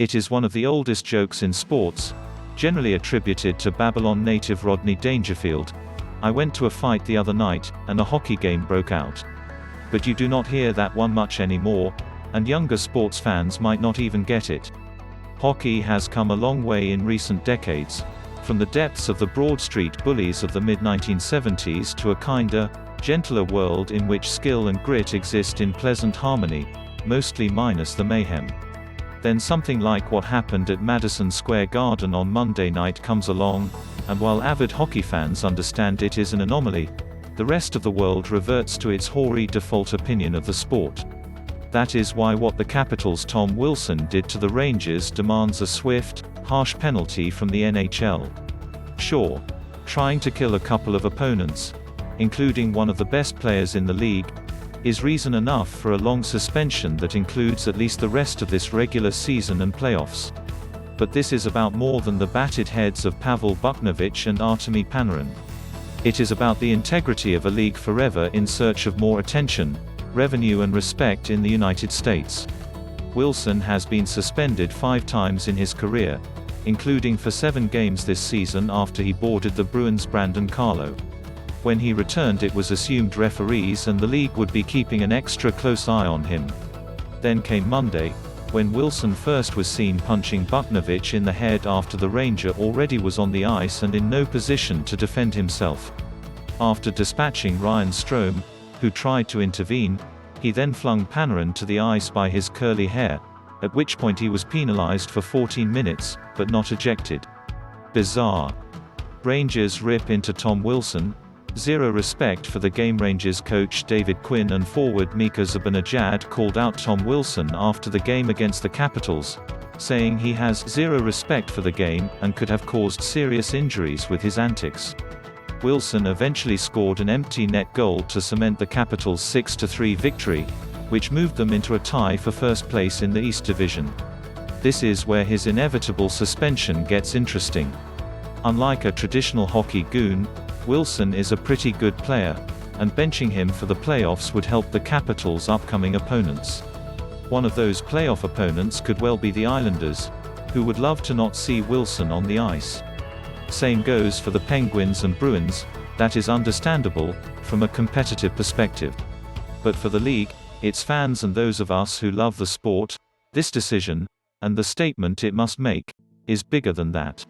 It is one of the oldest jokes in sports, generally attributed to Babylon native Rodney Dangerfield. I went to a fight the other night, and a hockey game broke out. But you do not hear that one much anymore, and younger sports fans might not even get it. Hockey has come a long way in recent decades, from the depths of the Broad Street Bullies of the mid-1970s to a kinder, gentler world in which skill and grit exist in pleasant harmony, mostly minus the mayhem. Then something like what happened at Madison Square Garden on Monday night comes along, and while avid hockey fans understand it is an anomaly, the rest of the world reverts to its hoary default opinion of the sport. That is why what the Capitals' Tom Wilson did to the Rangers demands a swift, harsh penalty from the NHL. Sure, trying to kill a couple of opponents, including one of the best players in the league, is reason enough for a long suspension that includes at least the rest of this regular season and playoffs. But this is about more than the batted heads of Pavel Buchnevich and Artemi Panarin. It is about the integrity of a league forever in search of more attention, revenue and respect in the United States. Wilson has been suspended 5 times in his career, including for 7 games this season after he boarded the Bruins Brandon Carlo. When he returned, it was assumed referees and the league would be keeping an extra close eye on him. Then came Monday, when Wilson first was seen punching Buchnevich in the head after the Ranger already was on the ice and in no position to defend himself. After dispatching Ryan Strome, who tried to intervene, he then flung Panarin to the ice by his curly hair, at which point he was penalized for 14 minutes, but not ejected. Bizarre. Rangers rip into Tom Wilson. Zero respect for the game. Rangers coach David Quinn and forward Mika Zibanejad called out Tom Wilson after the game against the Capitals, saying he has zero respect for the game and could have caused serious injuries with his antics. Wilson eventually scored an empty net goal to cement the Capitals' 6-3 victory, which moved them into a tie for first place in the East Division. This is where his inevitable suspension gets interesting. Unlike a traditional hockey goon, Wilson is a pretty good player, and benching him for the playoffs would help the Capitals' upcoming opponents. One of those playoff opponents could well be the Islanders, who would love to not see Wilson on the ice. Same goes for the Penguins and Bruins. That is understandable, from a competitive perspective. But for the league, its fans and those of us who love the sport, this decision, and the statement it must make, is bigger than that.